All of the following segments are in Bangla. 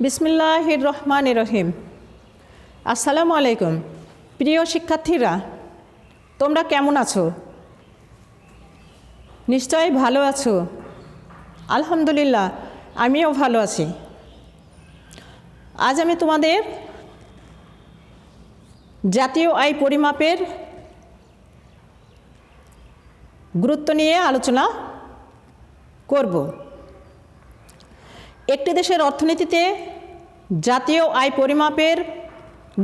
বিসমিল্লাহির রহমানির রহিম। আসসালামু আলাইকুম। প্রিয় শিক্ষার্থীরা, তোমরা কেমন আছো? নিশ্চয়ই ভালো আছো। আলহামদুলিল্লাহ, আমিও ভালো আছি। আজ আমি তোমাদের জাতীয় আয় পরিমাপের গুরুত্ব নিয়ে আলোচনা করব। একটি দেশের অর্থনীতিতে জাতীয় আয় পরিমাপের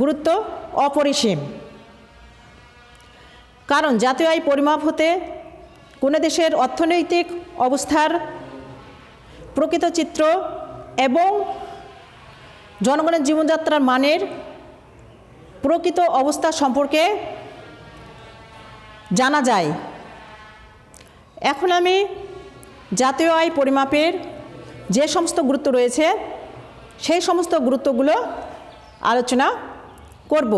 গুরুত্ব অপরিসীম। কারণ জাতীয় আয় পরিমাপ হতে কোনো দেশের অর্থনৈতিক অবস্থার প্রকৃত চিত্র এবং জনগণের জীবনযাত্রার মানের প্রকৃত অবস্থা সম্পর্কে জানা যায়। এখন আমি জাতীয় আয় পরিমাপের যে সমস্ত গুরুত্ব রয়েছে সেই সমস্ত গুরুত্বগুলো আলোচনা করব।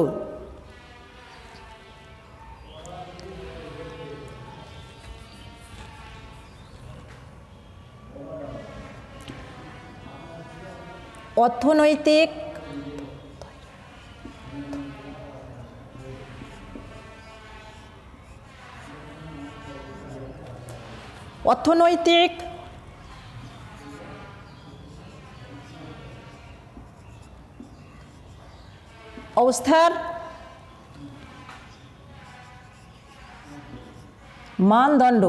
অর্থনৈতিক অবস্থার মানদণ্ড।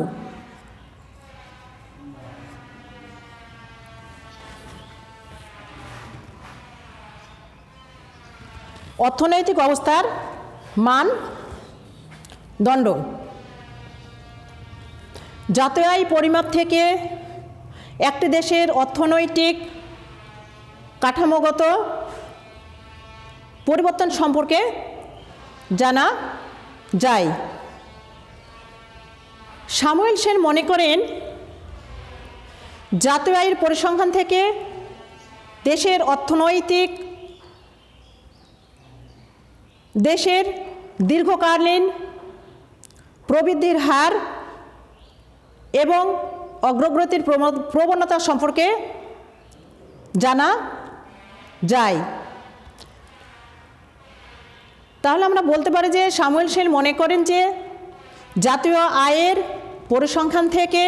অর্থনৈতিক অবস্থার মানদণ্ড। জাতীয় আয় পরিমাপ থেকে একটি দেশের অর্থনৈতিক কাঠামোগত পরিবর্তন সম্পর্কে জানা যায়। স্যামুয়েল সেন মনে করেন, জাতীয় আয়ের পরিসংখ্যান থেকে দেশের দীর্ঘকালীন প্রবৃদ্ধির হার এবং অগ্রগতির প্রবণতা সম্পর্কে জানা যায়। তাহলে আমরা বলতে পারি যে স্যামুয়েল সেন মনে করেন যে জাতীয় আয়ের পরিসংখ্যান থেকে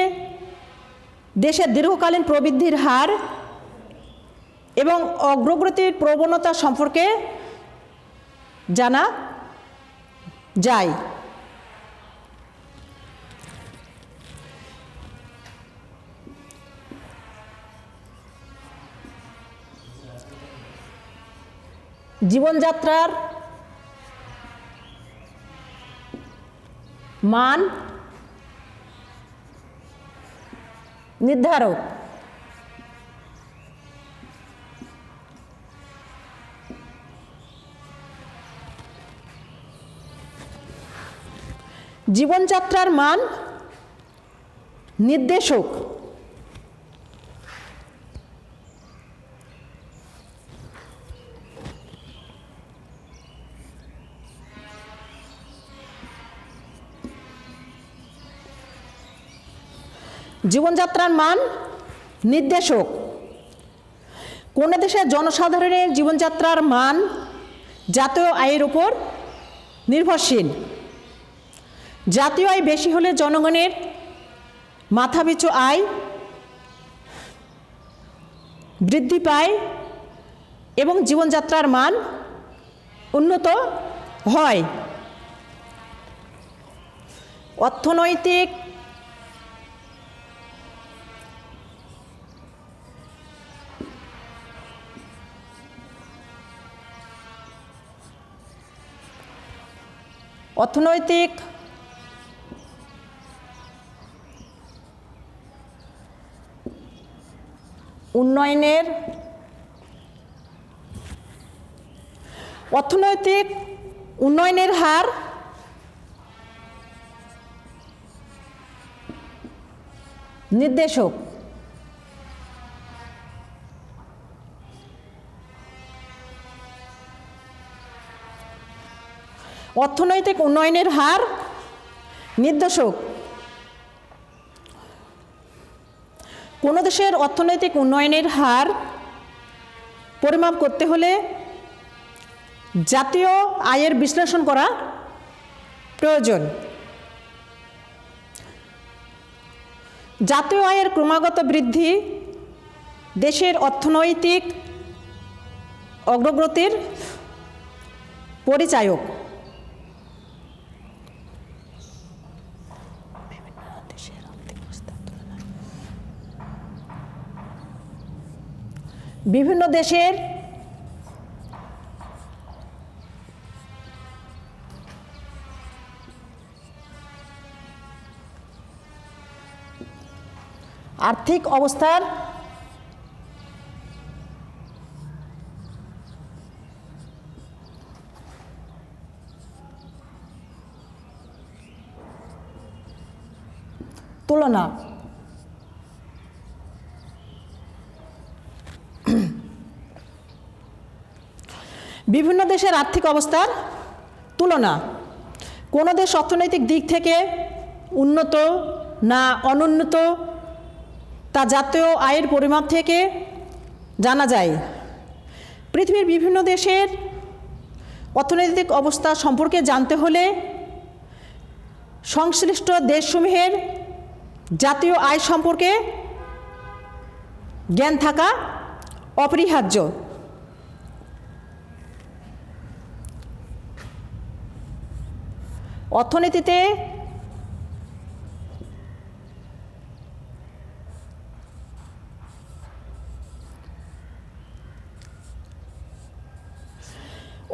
দেশের দীর্ঘকালীন প্রবৃদ্ধির হার এবং অগ্রগতির প্রবণতা সম্পর্কে জানা যায়। জীবনযাত্রার মান নির্ধারক। জীবনযাত্রার মান নির্দেশক। জীবনযাত্রার মান নির্দেশক। কোনো দেশের জনসাধারণের জীবনযাত্রার মান জাতীয় আয়ের উপর নির্ভরশীল। জাতীয় আয় বেশি হলে জনগণের মাথাপিছু আয় বৃদ্ধি পায় এবং জীবনযাত্রার মান উন্নত হয়। অর্থনৈতিক উন্নয়নের হার নির্দেশক। অর্থনৈতিক উন্নয়নের হার নির্দেশক। কোনো দেশের অর্থনৈতিক উন্নয়নের হার পরিমাপ করতে হলে জাতীয় আয়ের বিশ্লেষণ করা প্রয়োজন। জাতীয় আয়ের ক্রমাগত বৃদ্ধি দেশের অর্থনৈতিক অগ্রগতির পরিচায়ক। বিভিন্ন দেশের আর্থিক অবস্থার তুলনা বিভিন্ন দেশের আর্থিক অবস্থার তুলনা। কোনো দেশ অর্থনৈতিক দিক থেকে উন্নত না অনুন্নত তা জাতীয় আয়ের পরিমাপ থেকে জানা যায়। পৃথিবীর বিভিন্ন দেশের অর্থনৈতিক অবস্থা সম্পর্কে জানতে হলে সংশ্লিষ্ট দেশসমূহের জাতীয় আয় সম্পর্কে জ্ঞান থাকা অপরিহার্য।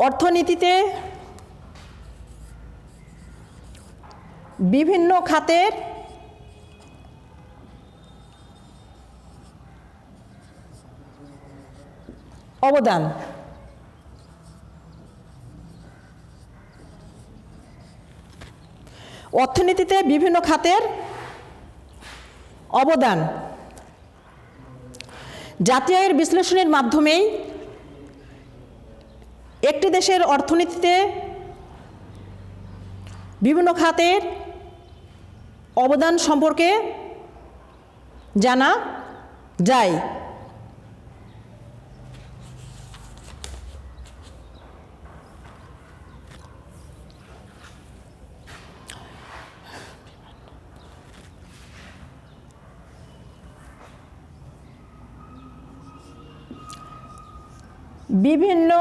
অর্থনীতিতে বিভিন্ন খাতের অবদান। অর্থনীতিতে বিভিন্ন খাতের অবদান জাতীয় আয়ের বিশ্লেষণের মাধ্যমেই একটি দেশের অর্থনীতিতে বিভিন্ন খাতের অবদান সম্পর্কে জানা যায়। বিভিন্ন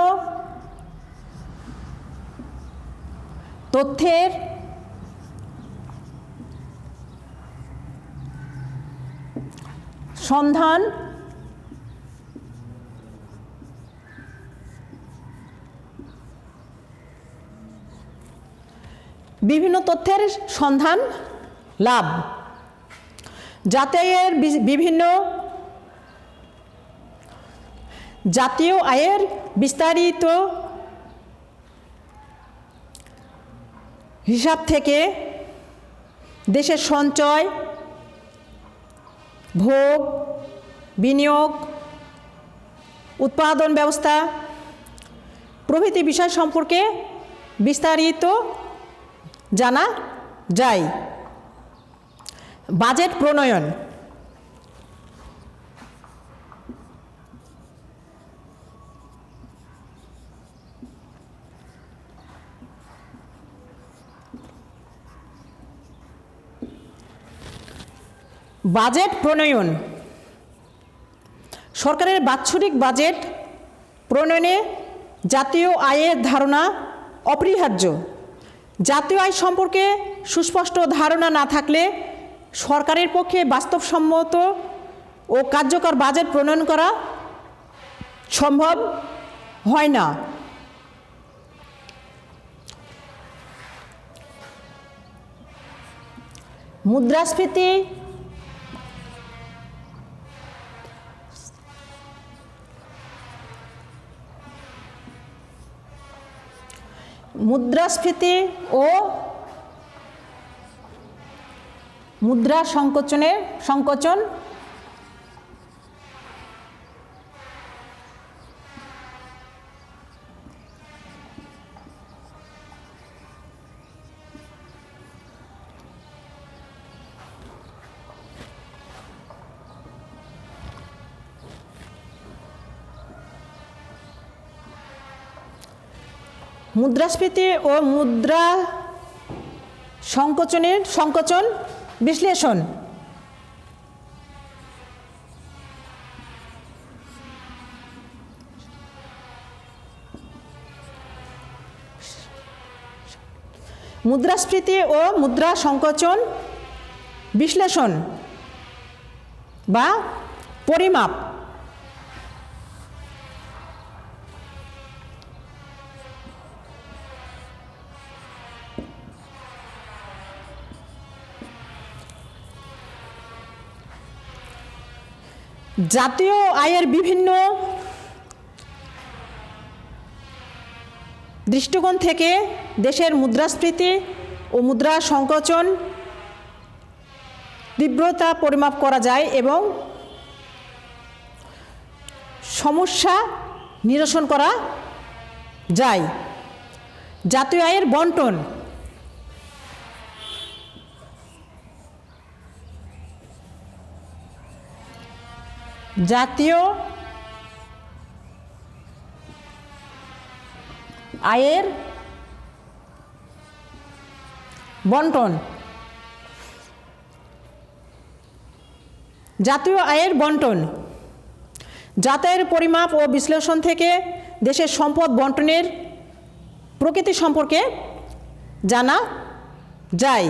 তথ্যের সন্ধান লাভ। জাতীয় আয়ের বিস্তারিত হিসাব থেকে দেশের সঞ্চয়, ভোগ, বিনিয়োগ, উৎপাদন ব্যবস্থা প্রভৃতি বিষয় সম্পর্কে বিস্তারিত জানা যায়। বাজেট প্রণয়ন। বাজেট প্রণয়ন সরকারের বাৎসরিক বাজেট প্রণয়নে জাতীয় আয়ের ধারণা অপরিহার্য। জাতীয় আয় সম্পর্কে সুস্পষ্ট ধারণা না থাকলে সরকারের পক্ষে বাস্তবসম্মত ও কার্যকর বাজেট প্রণয়ন করা সম্ভব হয় না। মুদ্রাস্ফীতি ও মুদ্রা সংকোচন মুদ্রাস্ফীতি ও মুদ্রা সংকোচন বিশ্লেষণ। মুদ্রাস্ফীতি ও মুদ্রা সংকোচন বিশ্লেষণ বা পরিমাপ। জাতীয় আয়ের বিভিন্ন দৃষ্টিকোণ থেকে দেশের মুদ্রাস্ফীতি ও মুদ্রা সংকোচন তীব্রতা পরিমাপ করা যায় এবং সমস্যা নিরসন করা যায়। জাতীয় আয়ের বণ্টন। জাতীয় আয়ের বণ্টন। জাতীয় আয়ের বণ্টন জাতীয় পরিমাপ ও বিশ্লেষণ থেকে দেশের সম্পদ বণ্টনের প্রকৃতি সম্পর্কে জানা যায়।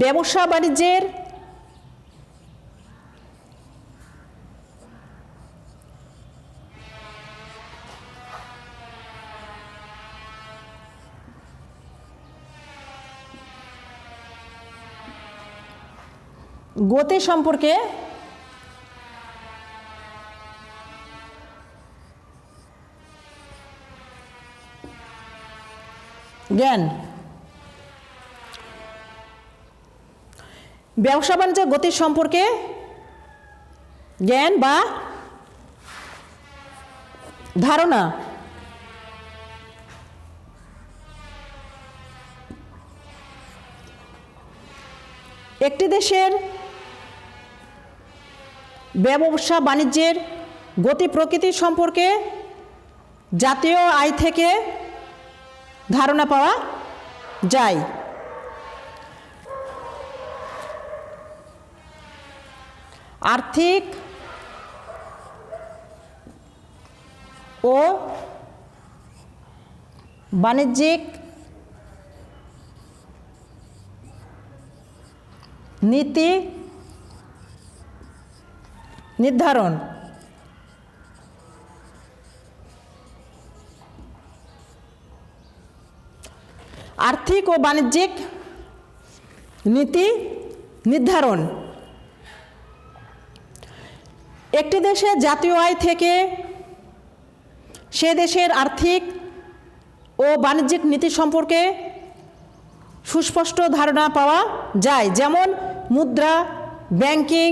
ব্যবসা বাণিজ্যের গতি সম্পর্কে জ্ঞান। ব্যবসা বাণিজ্যের গতি সম্পর্কে জ্ঞান বা ধারণা। একটি দেশের ব্যবসা বাণিজ্যের গতি প্রকৃতি সম্পর্কে জাতীয় আয় থেকে ধারণা পাওয়া যায়। আর্থিক ও বাণিজ্যিক নীতি নির্ধারণ। আর্থিক ও বাণিজ্যিক নীতি নির্ধারণ একটি দেশের জাতীয় আয় থেকে সে দেশের আর্থিক ও বাণিজ্যিক নীতি সম্পর্কে সুস্পষ্ট ধারণা পাওয়া যায়, যেমন মুদ্রা, ব্যাংকিং,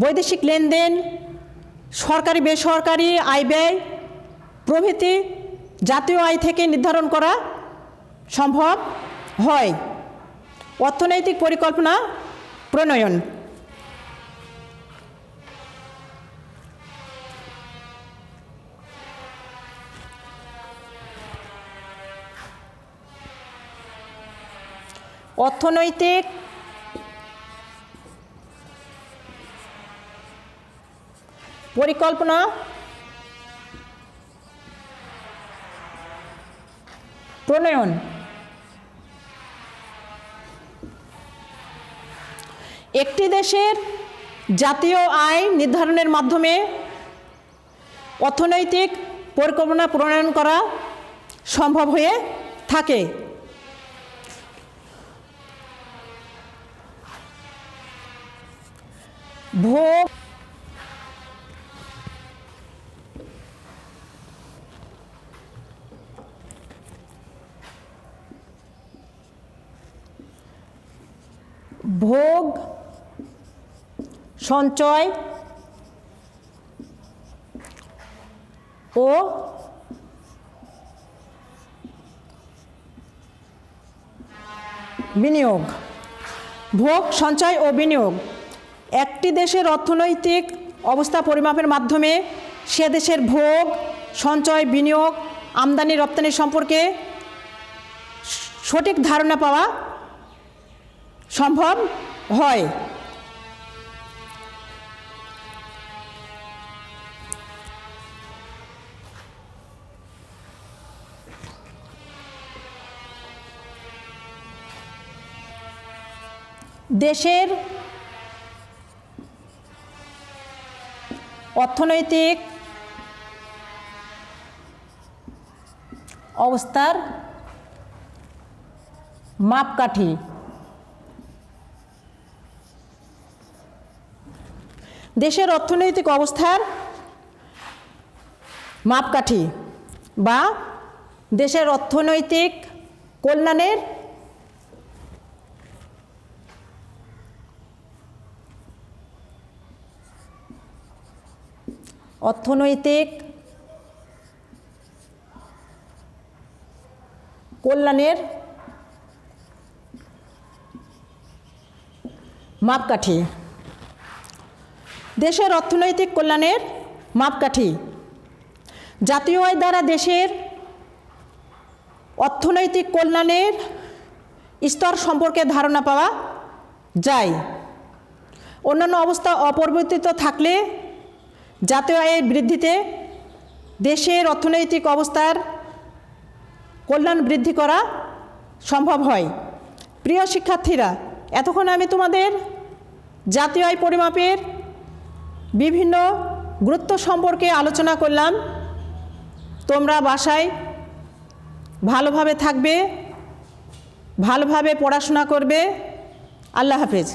বৈদেশিক লেনদেন, সরকারি বেসরকারি আয় ব্যয় প্রভৃতি জাতীয় আয় থেকে নির্ধারণ করা সম্ভব হয়। অর্থনৈতিক পরিকল্পনা প্রণয়ন। অর্থনৈতিক পরিকল্পনা প্রণয়ন একটি দেশের জাতীয় আয় নির্ধারণের মাধ্যমে অর্থনৈতিক পরিকল্পনা প্রণয়ন করা সম্ভব হয়ে থাকে। ভোগ ভোগ সঞ্চয় ও বিনিয়োগ। ভোগ সঞ্চয় ও বিনিয়োগ একটি দেশের অর্থনৈতিক অবস্থা পরিমাপের মাধ্যমে সে দেশের ভোগ, সঞ্চয়, বিনিয়োগ, আমদানি রপ্তানি সম্পর্কে সঠিক ধারণা পাওয়া সম্ভব হয়। দেশের অর্থনৈতিক অবস্থার মাপকাঠি দেশের অর্থনৈতিক অবস্থার মাপকাঠি বা দেশের অর্থনৈতিক কল্যাণের অর্থনৈতিক কল্যাণের মাপকাঠি দেশের অর্থনৈতিক কল্যাণের মাপকাঠি জাতীয় আয় দ্বারা দেশের অর্থনৈতিক কল্যাণের স্তর সম্পর্কে ধারণা পাওয়া যায়। অন্যান্য অবস্থা অপরিবর্তিত থাকলে জাতীয় আয়ের বৃদ্ধিতে দেশের অর্থনৈতিক অবস্থার কল্যাণ বৃদ্ধি করা সম্ভব হয়। প্রিয় শিক্ষার্থীরা, এতক্ষণ আমি তোমাদের জাতীয় আয় পরিমাপের বিভিন্ন গুরুত্ব সম্পর্কে আলোচনা করলাম। তোমরা বাসায় ভালোভাবে থাকবে, ভালোভাবে পড়াশোনা করবে। আল্লাহ হাফেজ।